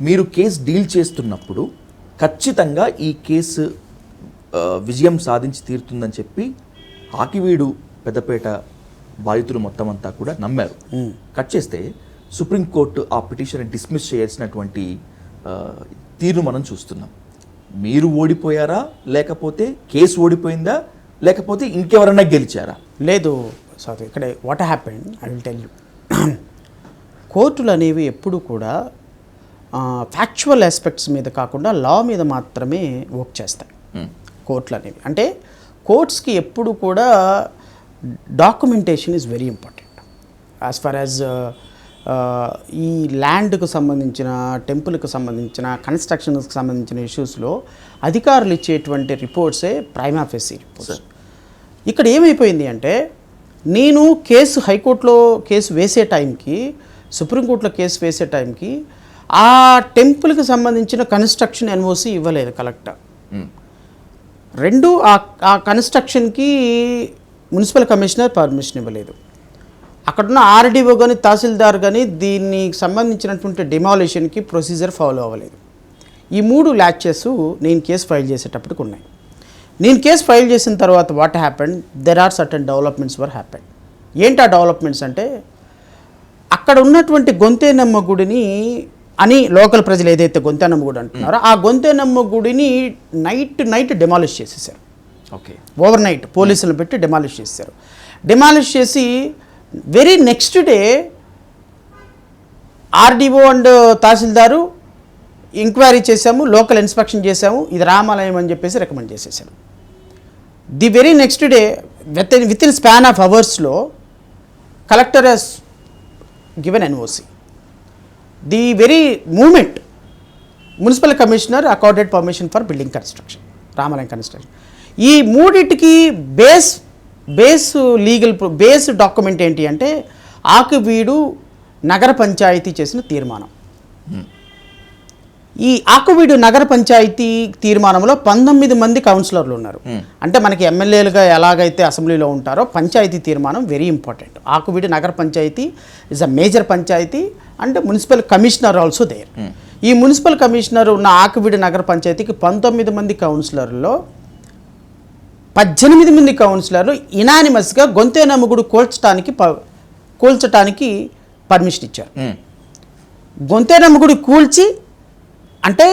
మీరు case deal చేస్తున్నప్పుడు ఖచ్చితంగా ఈ కేసు విజయం సాధించి తీరుతుందని చెప్పి ఆకివీడు పెద్దపేట బాధితులు మొత్తం అంతా కూడా నమ్మారు. కట్ చేస్తే సుప్రీంకోర్టు ఆ పిటిషన్ డిస్మిస్ చేయాల్సినటువంటి తీరును మనం చూస్తున్నాం. మీరు ఓడిపోయారా, లేకపోతే కేసు ఓడిపోయిందా, లేకపోతే ఇంకెవరన్నా గెలిచారా? లేదు సారీ, ఇక్కడ what happened I will tell you. కోర్టులు అనేవి ఎప్పుడు కూడా ఫ్యాక్చువల్ ఆస్పెక్ట్స్ మీద కాకుండా లా మీద మాత్రమే వర్క్ చేస్తాయి కోర్టులు అనేవి. అంటే కోర్ట్స్కి ఎప్పుడు కూడా documentation is very important. As far as ఈ ల్యాండ్కు సంబంధించిన, టెంపుల్కి సంబంధించిన, కన్స్ట్రక్షన్స్కి సంబంధించిన ఇష్యూస్లో అధికారులు ఇచ్చేటువంటి రిపోర్ట్సే ప్రైమా ఫేసి రిపోర్ట్స్. ఇక్కడ ఏమైపోయింది అంటే, నేను కేసు హైకోర్టులో కేసు వేసే టైంకి, సుప్రీంకోర్టులో కేసు వేసే టైంకి ఆ టెంపుల్కి సంబంధించిన కన్స్ట్రక్షన్ ఎన్ఓసి ఇవ్వలేదు కలెక్టర్. రెండు ఆ కన్స్ట్రక్షన్కి మున్సిపల్ కమిషనర్ పర్మిషన్ ఇవ్వలేదు. అక్కడున్న ఆర్డీఓ కానీ తహసీల్దార్ కానీ దీనికి సంబంధించినటువంటి డిమాలిషన్కి ప్రొసీజర్ ఫాలో అవ్వలేదు. ఈ 3 ల్యాచెస్ నేను కేసు ఫైల్ చేసేటప్పటికి ఉన్నాయి. నేను కేసు ఫైల్ చేసిన తర్వాత what happened, there are certain developments were happened. ఏంటి ఆ డెవలప్మెంట్స్ అంటే, అక్కడ ఉన్నటువంటి గొంతేనమ్మ గుడిని అని లోకల్ ప్రజలు ఏదైతే గొంతేనమ్మ గుడి అంటున్నారో ఆ గొంతేనమ్మ గుడిని నైట్ డెమాలిష్ చేసేసారు. ఓకే, ఓవర్ నైట్ పోలీసులను పెట్టి డెమాలిష్ చేశారు. డెమాలిష్ చేసి very next day RDO and tahsildar enquiry చేశాము, లోకల్ ఇన్స్పెక్షన్ చేశాము, ఇది రామాలయం అని చెప్పేసి రికమెండ్ చేసేసారు. The very next day with in span of అవర్స్లో collector has given NOC. The very moment municipal commissioner accorded permission for building construction, రామాలయం construction. ఈ మూడిటికి బేస్ డాక్యుమెంట్ ఏంటి అంటే, ఆకువీడు నగర పంచాయతీ చేసిన తీర్మానం. ఈ ఆకువీడు నగర పంచాయతీ తీర్మానంలో 19 మంది కౌన్సిలర్లు ఉన్నారు. అంటే మనకి ఎమ్మెల్యేలుగా ఎలాగైతే అసెంబ్లీలో ఉంటారో, పంచాయతీ తీర్మానం వెరీ ఇంపార్టెంట్. ఆకువీడు నగర panchayat is a major panchayat and municipal commissioner also there. ఈ మున్సిపల్ కమిషనర్ ఉన్న ఆకువీడు నగర పంచాయతీకి 19 మంది కౌన్సిలర్లో 18 మంది కౌన్సిలర్లు ఇనానిమస్గా గొంతేనమ్మ గుడి కూల్చటానికి పర్మిషన్ ఇచ్చారు. గొంతేనమ్మ గుడి కూల్చి, అంటే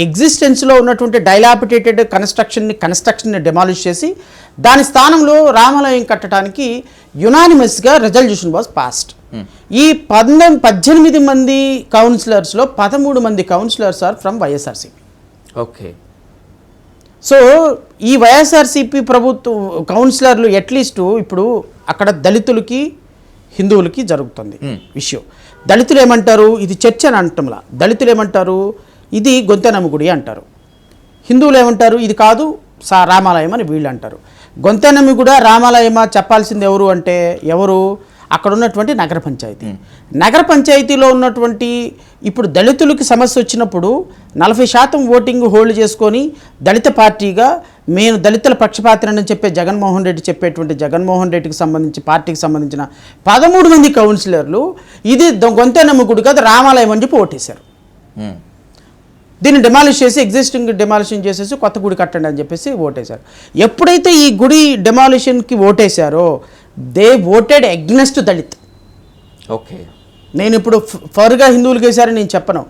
ఎగ్జిస్టెన్స్లో ఉన్నటువంటి డైలాపిటేటెడ్ కన్స్ట్రక్షన్ని డెమాలిష్ చేసి దాని స్థానంలో రామాలయం కట్టడానికి యునానిమస్గా రెజల్యూషన్ వాజ్ పాస్డ్. ఈ 18 మంది కౌన్సిలర్స్లో 13 మంది councillors are from YSRCP. Okay, so ఈ వైఎస్ఆర్సీపీ ప్రభుత్వ కౌన్సిలర్లు అట్లీస్ట్ ఇప్పుడు అక్కడ దళితులకి హిందువులకి జరుగుతుంది విషయం. దళితులు ఏమంటారు, ఇది చర్చ్ అని అంటంలా. దళితులు ఏమంటారు, ఇది గొంతేనమ్మ గుడి అంటారు. హిందువులు ఏమంటారు, ఇది కాదు రామాలయం అని వీళ్ళు అంటారు. గొంతేనమ్మ కూడా రామాలయమా చెప్పాల్సింది ఎవరు అంటే, ఎవరు అక్కడ ఉన్నటువంటి నగర పంచాయతీ. నగర పంచాయతీలో ఉన్నటువంటి ఇప్పుడు దళితులకి సమస్య వచ్చినప్పుడు 40% ఓటింగ్ హోల్డ్ చేసుకొని దళిత పార్టీగా నేను దళితుల పక్షపాతిని చెప్పే జగన్మోహన్ రెడ్డికి సంబంధించి పార్టీకి సంబంధించిన 13 మంది కౌన్సిలర్లు ఇది గొంతేనమ్మ గుడి కాదు రామాలయం అని చెప్పి ఓటేశారు. దీన్ని డెమాలిష్ చేసి ఎగ్జిస్టింగ్ డెమాలిషన్ చేసేసి కొత్త గుడి కట్టండి అని చెప్పేసి ఓటేశారు. ఎప్పుడైతే ఈ గుడి డెమాలిషన్కి ఓటేశారో they voted against Dalit. Okay, నేను ఇప్పుడు ఫర్గా హిందువులకు వేశారని నేను చెప్పను.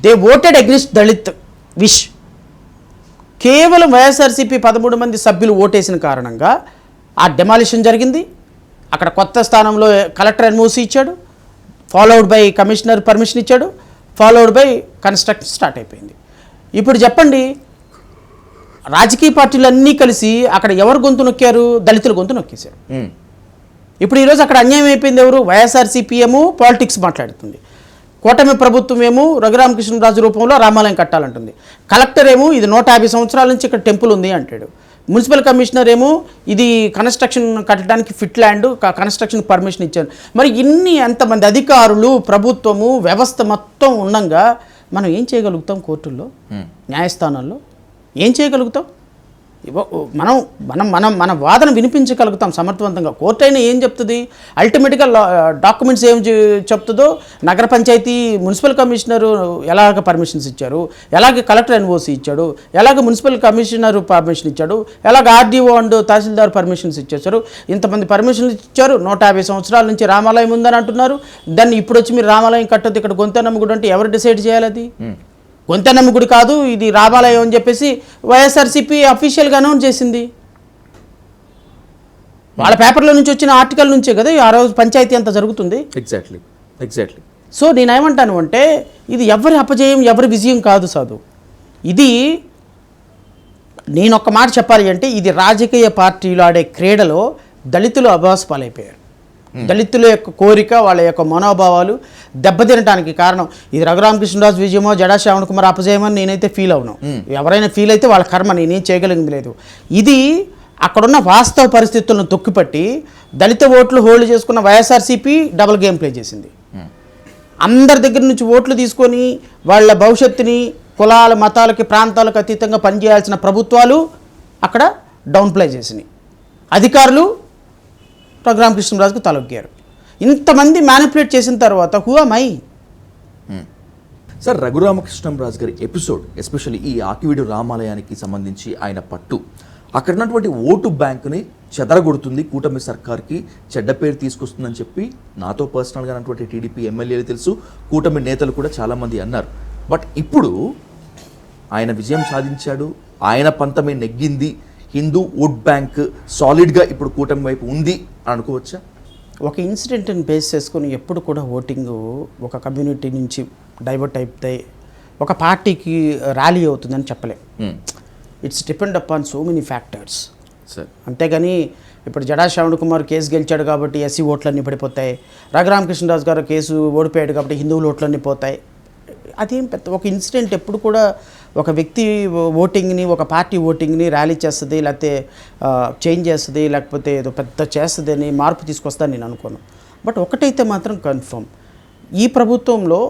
దే ఓటెడ్ అగ్నెస్ట్ దళిత్ విష్. కేవలం వైఎస్ఆర్సీపీ 13 మంది సభ్యులు ఓటేసిన కారణంగా ఆ డెమాలిషన్ జరిగింది. అక్కడ కొత్త స్థానంలో కలెక్టర్ ఎన్ఓసి ఇచ్చాడు, ఫాలోడ్ బై కమిషనర్ పర్మిషన్ ఇచ్చాడు, ఫాలోడ్ బై కన్స్ట్రక్షన్ స్టార్ట్ అయిపోయింది. ఇప్పుడు చెప్పండి, రాజకీయ పార్టీలు అన్నీ కలిసి అక్కడ ఎవరు గొంతు నొక్కారు, దళితుల గొంతు నొక్కేశారు. ఇప్పుడు ఈరోజు అక్కడ అన్యాయం అయిపోయింది. ఎవరు, వైఎస్ఆర్సీపీ ఏమో పాలిటిక్స్ మాట్లాడుతుంది, కూటమి ప్రభుత్వం ఏమో రఘురామకృష్ణరాజు రూపంలో రామాలయం కట్టాలంటుంది, కలెక్టర్ ఏమో ఇది 150 సంవత్సరాల నుంచి ఇక్కడ టెంపుల్ ఉంది అంటాడు, మున్సిపల్ కమిషనర్ ఏమో ఇది కన్స్ట్రక్షన్ కట్టడానికి ఫిట్ ల్యాండ్ కన్స్ట్రక్షన్ పర్మిషన్ ఇచ్చారు. మరి ఇన్ని ఎంతమంది అధికారులు, ప్రభుత్వము, వ్యవస్థ మొత్తం ఉండగా మనం ఏం చేయగలుగుతాం? కోర్టుల్లో, న్యాయస్థానాల్లో ఏం చేయగలుగుతాం? మనం మనం మనం మన వాదన వినిపించగలుగుతాం సమర్థవంతంగా. కోర్టు అయినా ఏం చెప్తుంది, అల్టిమేట్గా డాక్యుమెంట్స్ ఏం చెప్తుందో, నగర పంచాయతీ మున్సిపల్ కమిషనరు ఎలాగ పర్మిషన్స్ ఇచ్చారు, ఎలాగ కలెక్టర్ ఎన్ఓసి ఇచ్చాడు, ఎలాగ మున్సిపల్ కమిషనర్ పర్మిషన్ ఇచ్చాడు, ఎలాగ ఆర్డీఓ అండ్ తహసీల్దార్ పర్మిషన్స్ ఇచ్చేసారు, ఇంతమంది పర్మిషన్లు ఇచ్చారు, 150 సంవత్సరాల నుంచి రామాలయం ఉందని అంటున్నారు, దాన్ని ఇప్పుడు వచ్చి మీరు రామాలయం కట్టొద్దు ఇక్కడ గొంతెనమ్మ గుడి అంటే ఎవరు డిసైడ్ చేయాలి? అది గొంతెనమ్మ గుడి కాదు, ఇది రామాలయం అని చెప్పేసి వైఎస్ఆర్సీపీ అఫీషియల్గా అనౌన్స్ చేసింది. వాళ్ళ పేపర్లో నుంచి వచ్చిన ఆర్టికల్ నుంచే కదా ఆ రోజు పంచాయతీ అంతా జరుగుతుంది. ఎగ్జాక్ట్లీ. సో నేనేమంటాను అంటే ఇది ఎవరి అపజయం ఎవరి విజయం కాదు సాధు. ఇది నేను ఒక్క మాట చెప్పాలి అంటే ఇది రాజకీయ పార్టీలు ఆడే క్రీడలో దళితులు అభాసపాలైపోయారు. దళితుల యొక్క కోరిక, వాళ్ళ యొక్క మనోభావాలు దెబ్బతినటానికి కారణం ఇది రఘురామకృష్ణరాజు విజయమో జడా శ్రావణ్ కుమార్ అపజయమో నేనైతే ఫీల్ అవును. ఎవరైనా ఫీల్ అయితే వాళ్ళ కర్మ, నేనేం చేయగలిగింది లేదు. ఇది అక్కడున్న వాస్తవ పరిస్థితులను తొక్కిపట్టి దళిత ఓట్లు హోల్డ్ చేసుకున్న వైఎస్ఆర్సీపీ డబుల్ గేమ్ ప్లే చేసింది. అందరి దగ్గర నుంచి ఓట్లు తీసుకొని వాళ్ళ భవిష్యత్తుని కులాల మతాలకి ప్రాంతాలకు అతీతంగా పనిచేయాల్సిన ప్రభుత్వాలు అక్కడ డౌన్ ప్లే చేసినాయి. అధికారులు రఘురామకృష్ణరాజుకు తలొగ్గారు. ఇంతమంది మ్యానిపులేట్ చేసిన తర్వాత who am I? Sir, Raghu Rama Krishna Raju గారి ఎపిసోడ్ ఎస్పెషల్లీ ఈ ఆకివీడు రామాలయానికి సంబంధించి ఆయన పట్టు అక్కడ ఉన్నటువంటి ఓటు బ్యాంకుని చెదరగొడుతుంది, కూటమి సర్కార్కి చెడ్డ పేరు తీసుకొస్తుందని చెప్పి నాతో పర్సనల్గా ఉన్నటువంటి టీడీపీ ఎమ్మెల్యేలు తెలుసు, కూటమి నేతలు కూడా చాలామంది అన్నారు. బట్ ఇప్పుడు ఆయన విజయం సాధించాడు, ఆయన పంతమే నెగ్గింది, హిందూ ఓట్ బ్యాంక్ సాలిడ్గా ఇప్పుడు కూటమి వైపు ఉంది అని అనుకోవచ్చా? ఒక ఇన్సిడెంట్ని బేస్ చేసుకొని ఎప్పుడు కూడా ఓటింగ్ ఒక కమ్యూనిటీ నుంచి డైవర్ట్ అయితే ఒక పార్టీకి ర్యాలీ అవుతుందని చెప్పలేం. It's depend upon so many factors. అంతేగాని ఇప్పుడు జడా శ్రావణ్ కుమార్ కేసు గెలిచాడు కాబట్టి ఎస్సీ ఓట్లన్నీ పడిపోతాయి, రఘురామకృష్ణరాజు గారు కేసు ఓడిపోయాడు కాబట్టి హిందువుల ఓట్లన్నీ పోతాయి. అదేం పెద్ద ఒక ఇన్సిడెంట్ ఎప్పుడు కూడా ఒక వ్యక్తి ఓటింగ్ని, ఒక పార్టీ ఓటింగ్ని ర్యాలీ చేస్తుంది, లేకపోతే చేంజ్ చేస్తుంది, లేకపోతే ఏదో పెద్ద చేస్తుంది అని మార్పు తీసుకొస్తుందని నేను అనుకోను. బట్ ఒకటైతే మాత్రం కన్ఫర్మ్, ఈ ప్రభుత్వంలో,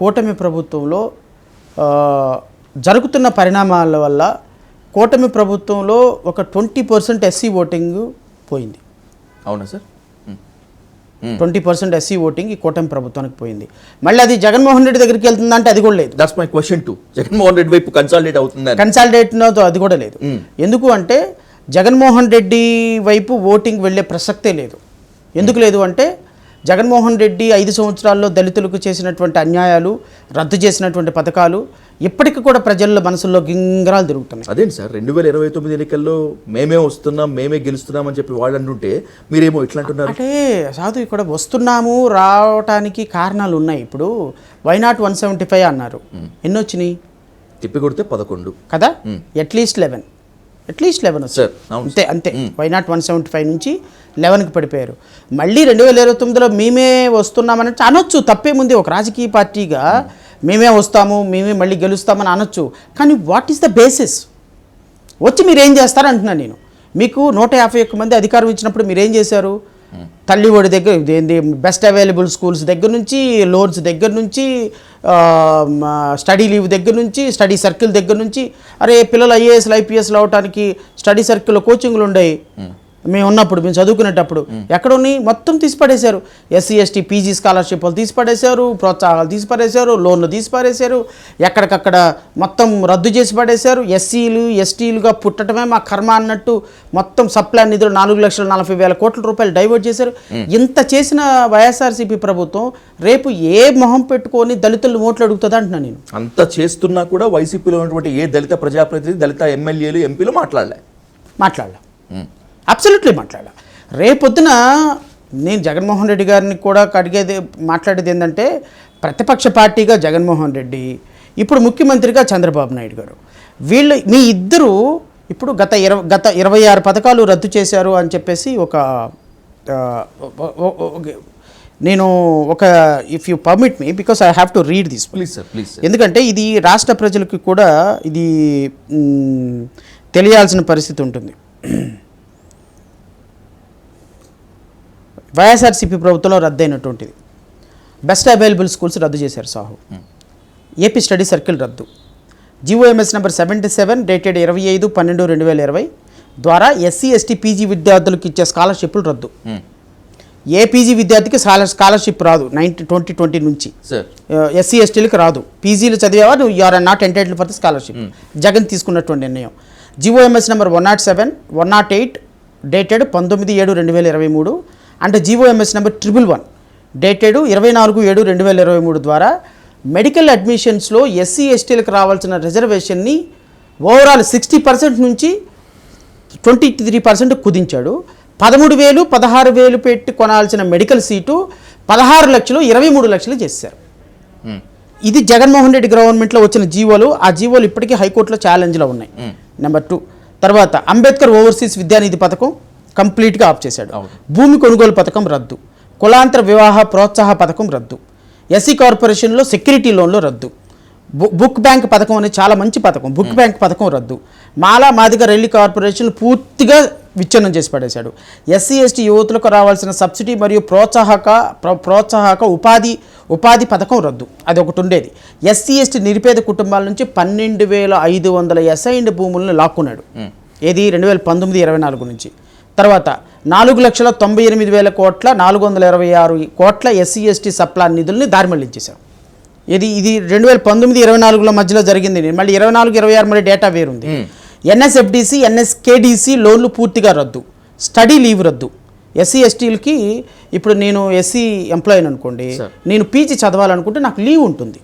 కూటమి ప్రభుత్వంలో జరుగుతున్న పరిణామాల వల్ల కూటమి ప్రభుత్వంలో ఒక 20% ఎస్సీ ఓటింగ్ పోయింది. అవునా సార్? 20% ఎస్సీ ఓటింగ్ ఈ కూటమి ప్రభుత్వానికి పోయింది. మళ్ళీ అది జగన్మోహన్ రెడ్డి దగ్గరికి వెళ్తుందంటే అది కూడా లేదు. That's my question to Jaganmohan Reddy వైపు కన్సాలిడేట్ అవుతుంది, కన్సాలిడేట్ అది కూడా లేదు. ఎందుకు అంటే జగన్మోహన్ రెడ్డి వైపు ఓటింగ్ వెళ్ళే ప్రసక్తే లేదు. ఎందుకు లేదు అంటే జగన్మోహన్ రెడ్డి 5 సంవత్సరాల్లో దళితులకు చేసినటువంటి అన్యాయాలు, రద్దు చేసినటువంటి పథకాలు ఇప్పటికీ కూడా ప్రజల మనసుల్లో గింగరాలు తిరుగుతున్నాయి. అదేంటి సార్, 2029 ఎన్నికల్లో మేమే వస్తున్నాం, మేమే గెలుస్తున్నాం అని చెప్పి వాళ్ళు అంటుంటే మీరేమో ఇట్లా అంటున్నారు అంటే సాధు ఇక్కడ వస్తున్నాము రావటానికి కారణాలు ఉన్నాయి. ఇప్పుడు వైనాట్ 175 అన్నారు, ఎన్ని వచ్చినాయి? తిప్పి కొడితే 11 కదా, అట్లీస్ట్ 11 సార్. అంతే అంతే. వైనాట్ 175 నుంచి 11కి పడిపోయారు. మళ్ళీ 2029లో మేమే వస్తున్నామని అనొచ్చు, తప్పేముంది. ఒక రాజకీయ పార్టీగా మేమే వస్తాము, మేమే మళ్ళీ గెలుస్తామని అనొచ్చు. కానీ వాట్ ఈస్ ద బేసిస్? వచ్చి మీరేం చేస్తారు అంటున్నాను నేను. మీకు 151 మంది అధికారం ఇచ్చినప్పుడు మీరేం చేశారు? తల్లి ఒడి దగ్గర ఏంది, బెస్ట్ అవైలబుల్ స్కూల్స్ దగ్గర నుంచి, లోన్స్ దగ్గర నుంచి, స్టడీ లీవ్ దగ్గర నుంచి, స్టడీ సర్కిల్ దగ్గర నుంచి, అరే పిల్లలు ఐఏఎస్లు ఐపీఎస్లు అవడానికి స్టడీ సర్కిల్లో కోచింగ్లు ఉండేవి మేము ఉన్నప్పుడు, మేము చదువుకునేటప్పుడు. ఎక్కడ ఉన్నాయి? మొత్తం తీసిపడేశారు. ఎస్సీ ఎస్టీ పీజీ స్కాలర్షిప్లు తీసిపడేశారు, ప్రోత్సాహాలు తీసిపడేశారు, లోన్లు తీసిపడేశారు, ఎక్కడికక్కడ మొత్తం రద్దు చేసి పడేశారు. ఎస్సీలు ఎస్టీలుగా పుట్టడమే మా కర్మ అన్నట్టు మొత్తం సప్లాన్ నిధులు 4,40,000 కోట్ల రూపాయలు డైవర్ట్ చేశారు. ఇంత చేసిన వైఎస్ఆర్సీపీ ప్రభుత్వం రేపు ఏ మొహం పెట్టుకొని దళితులు ఓట్లు అడుగుతుంది అంటున్నా నేను. అంత చేస్తున్నా కూడా వైసీపీలో ఉన్నటువంటి ఏ దళిత ప్రజాప్రతినిధి, దళిత ఎమ్మెల్యేలు, ఎంపీలు మాట్లాడలే. అబ్సల్యూట్లీ మాట్లాడాలి. రేపొద్దున నేను జగన్మోహన్ రెడ్డి గారిని కూడా మాట్లాడేది ఏంటంటే, ప్రతిపక్ష పార్టీగా జగన్మోహన్ రెడ్డి, ఇప్పుడు ముఖ్యమంత్రిగా చంద్రబాబు నాయుడు గారు, వీళ్ళు మీ ఇద్దరు ఇప్పుడు గత 26 పథకాలు రద్దు చేశారు అని చెప్పేసి నేను if you permit me, because I have to read this please sir, please. ఎందుకంటే ఇది రాష్ట్ర ప్రజలకు కూడా ఇది తెలియాల్సిన పరిస్థితి ఉంటుంది. వైఎస్ఆర్సీపీ ప్రభుత్వంలో రద్దయినటువంటిది బెస్ట్ అవైలబుల్ స్కూల్స్ రద్దు చేశారు సాహు. ఏపీ స్టడీ సర్కిల్ రద్దు. జీఓఎంఎస్ నెంబర్ 77 డేటెడ్ 25/12/2020 ద్వారా ఎస్సీ ఎస్టీ పీజీ విద్యార్థులకు ఇచ్చే స్కాలర్షిప్లు రద్దు. ఏ పీజీ విద్యార్థికి స్కాలర్షిప్ రాదు 2020 నుంచి. ఎస్సీ ఎస్టీలకు రాదు. పీజీలు చదివేవా నువ్వు you are not entitled for the scholarship. Jagan తీసుకున్నటువంటి నిర్ణయం. GOMS number 107, 108 dated 19/7/2023 and GOMS number 111 dated 24/7/2023 ద్వారా మెడికల్ అడ్మిషన్స్లో ఎస్సీ ఎస్టీలకు రావాల్సిన రిజర్వేషన్ని ఓవరాల్ 60% నుంచి 23% కుదించాడు. 13,000, 16,000 పెట్టి కొనాల్సిన మెడికల్ సీటు 16 లక్షలు 23 లక్షలు చేశారు. ఇది జగన్మోహన్ రెడ్డి గవర్నమెంట్లో వచ్చిన జీవోలు. ఆ జీవోలు ఇప్పటికీ హైకోర్టులో ఛాలెంజ్లో ఉన్నాయి. నెంబర్ 2 తర్వాత అంబేద్కర్ ఓవర్సీస్ విద్యానిధి పథకం కంప్లీట్గా ఆఫ్ చేశాడు. భూమి కొనుగోలు పథకం రద్దు. కులాంతర వివాహ ప్రోత్సాహ పథకం రద్దు. ఎస్సీ కార్పొరేషన్లో సెక్యూరిటీ లోన్లు రద్దు. బుక్ బ్యాంక్ పథకం అనేది చాలా మంచి పథకం. బుక్ బ్యాంక్ పథకం రద్దు. మాలా మాదిగ రెల్లి కార్పొరేషన్ పూర్తిగా విచ్ఛిన్నం చేసి పడేశాడు. ఎస్సీ ఎస్టీ యువతులకు రావాల్సిన సబ్సిడీ మరియు ప్రోత్సాహక ఉపాధి పథకం రద్దు. అది ఒకటి ఉండేది. ఎస్సీ ఎస్టీ నిరుపేద కుటుంబాల నుంచి 12,500 అసైన్డ్ భూములను లాక్కున్నాడు. ఏది 2019-24 నుంచి. తర్వాత 4,98,000 కోట్ల 426 కోట్ల ఎస్సీ ఎస్టీ సప్లా నిధుల్ని దారిమళ్లించేశారు. ఇది 2019-24 మధ్యలో జరిగింది. మళ్ళీ 24-26 మళ్ళీ డేటా వేరుంది. NSFDC, NSKDC లోన్లు పూర్తిగా రద్దు. స్టడీ లీవ్ రద్దు. ఎస్సీ ఎస్టీలకి ఇప్పుడు నేను ఎస్సీ ఎంప్లాయీని అనుకోండి, నేను పీజీ చదవాలనుకుంటే నాకు లీవ్ ఉంటుంది.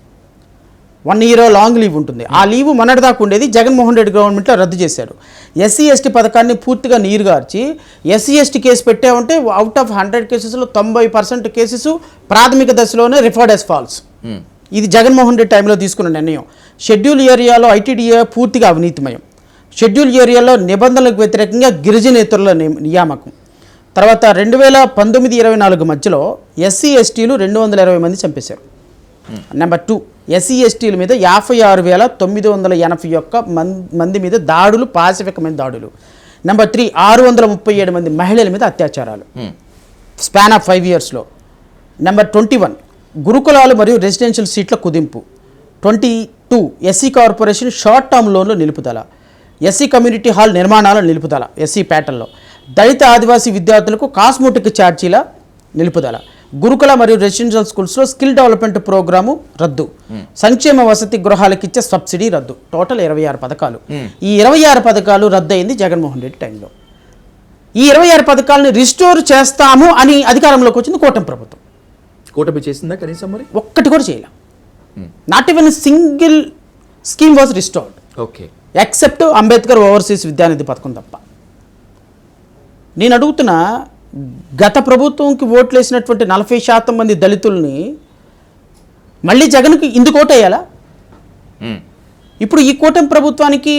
1 year లాంగ్ లీవ్ ఉంటుంది. ఆ లీవ్ మొన్నటిదాకా ఉండేది. జగన్మోహన్ రెడ్డి గవర్నమెంట్లో రద్దు చేశాడు. ఎస్సీ ఎస్టీ పథకాన్ని పూర్తిగా నీరుగార్చి ఎస్సీ ఎస్టీ కేసు పెట్టామంటే అవుట్ ఆఫ్ 100 కేసెస్లో 90% కేసెస్ ప్రాథమిక దశలోనే రిఫర్డ్ యాజ్ ఫాల్స్. ఇది జగన్మోహన్ రెడ్డి టైంలో తీసుకున్న నిర్ణయం. షెడ్యూల్ ఏరియాలో ITDA పూర్తిగా అవినీతిమయం. షెడ్యూల్ ఏరియాలో నిబంధనలకు వ్యతిరేకంగా గిరిజనేతరుల నియామకం. తర్వాత 2019-24 మధ్యలో ఎస్సీ ఎస్టీలు 220 మంది చంపేశారు. నెంబర్ 2 ఎస్సీ ఎస్టీల మీద 56,981 మంది మీద దాడులు, పాశవికమైన దాడులు. నెంబర్ 3 637 మంది మహిళల మీద అత్యాచారాలు స్పాన్ ఆఫ్ 5 yearsలో. నెంబర్ 21 గురుకులాలు మరియు రెసిడెన్షియల్ సీట్ల కుదింపు. 22 ఎస్సీ కార్పొరేషన్ షార్ట్ టర్మ్ లోన్లు నిలుపుదల. ఎస్సీ కమ్యూనిటీ హాల్ నిర్మాణాల నిలుపుదల ఎస్సీ ప్యాటర్న్లో. దళిత ఆదివాసీ విద్యార్థులకు కాస్మోటిక్ ఛార్జీల నిలుపుదల. గురుకుల మరియు రెసిడెన్షియల్ స్కూల్స్లో స్కిల్ డెవలప్మెంట్ ప్రోగ్రాము రద్దు. సంక్షేమ వసతి గృహాలకు ఇచ్చే సబ్సిడీ రద్దు. టోటల్ 26 పథకాలు. ఈ 26 పథకాలు రద్దయింది జగన్మోహన్ రెడ్డి టైంలో. ఈ 26 పథకాలను రిస్టోర్ చేస్తాము అని అధికారంలోకి వచ్చింది కూటమి ప్రభుత్వం. కూటమి చేసిందా కనీసం? మరి ఒక్కటి కూడా చేయలే. Not even single scheme was restored. Okay, except Ambedkar overseas Vidyanidhi పథకం తప్ప. నేను అడుగుతున్నా, గత ప్రభుత్వంకి ఓట్లు వేసినటువంటి 40% మంది దళితుల్ని మళ్ళీ జగన్కి ఇందుకు ఓటేయాలా? ఇప్పుడు ఈ కూటమి ప్రభుత్వానికి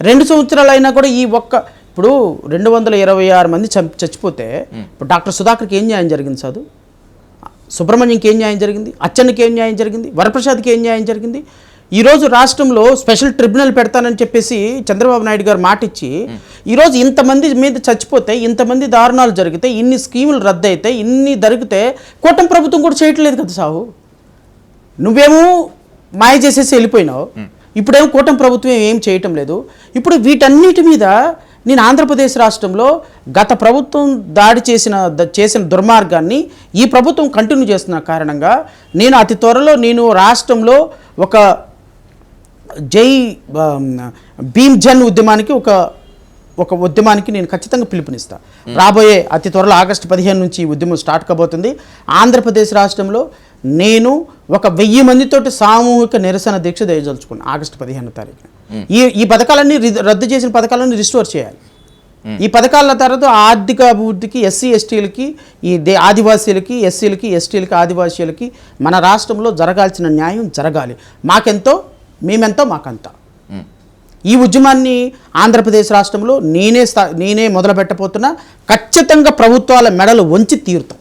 2 సంవత్సరాలు అయినా కూడా ఇప్పుడు 226 మంది చచ్చిపోతే ఇప్పుడు డాక్టర్ సుధాకర్కి ఏం న్యాయం జరిగింది? సాధు సుబ్రహ్మణ్యంకి ఏం న్యాయం జరిగింది? అచ్చెన్నకి ఏం న్యాయం జరిగింది? వరప్రసాద్కి ఏం న్యాయం జరిగింది? ఈరోజు రాష్ట్రంలో స్పెషల్ ట్రిబ్యునల్ పెడతానని చెప్పేసి చంద్రబాబు నాయుడు గారు మాట ఇచ్చి ఈరోజు ఇంతమంది మీద చచ్చిపోతే, ఇంతమంది దారుణాలు జరిగితే, ఇన్ని స్కీములు రద్దు అయితే, ఇన్ని జరిగితే కూటమి ప్రభుత్వం కూడా చేయట్లేదు కదా సాహు. నువ్వేమో మాయ చేసేసి వెళ్ళిపోయినావు. ఇప్పుడేమో కూటమి ప్రభుత్వం ఏం చేయటం లేదు. ఇప్పుడు వీటన్నిటి మీద నేను ఆంధ్రప్రదేశ్ రాష్ట్రంలో గత ప్రభుత్వం చేసిన దుర్మార్గాన్ని ఈ ప్రభుత్వం కంటిన్యూ చేస్తున్న కారణంగా నేను అతి త్వరలో రాష్ట్రంలో ఒక భీమ్ జన్ ఉద్యమానికి ఒక ఉద్యమానికి నేను ఖచ్చితంగా పిలుపునిస్తా. రాబోయే అతి త్వరలో ఆగస్టు 15 నుంచి ఈ ఉద్యమం స్టార్ట్ కాబోతుంది. ఆంధ్రప్రదేశ్ రాష్ట్రంలో నేను ఒక 1000 మందితోటి సామూహిక నిరసన దీక్ష దయదలుచుకున్నాను ఆగస్టు 15వ తారీఖున. ఈ పథకాలన్నీ రద్దు చేసిన పథకాలన్నీ రిస్టోర్ చేయాలి. ఈ పథకాల తర్వాత ఆర్థిక అభివృద్ధికి, ఎస్సీ ఎస్టీలకి, ఆదివాసీలకి, ఎస్సీలకి, ఎస్టీలకి, ఆదివాసీలకి మన రాష్ట్రంలో జరగాల్సిన న్యాయం జరగాలి. మాకెంతో, మేమెంతో, మాకంతా. ఈ ఉద్యమాన్ని ఆంధ్రప్రదేశ్ రాష్ట్రంలో నేనే మొదలు పెట్టబోతున్నా. ఖచ్చితంగా ప్రభుత్వాల మెడలు వంచి తీరుతాం.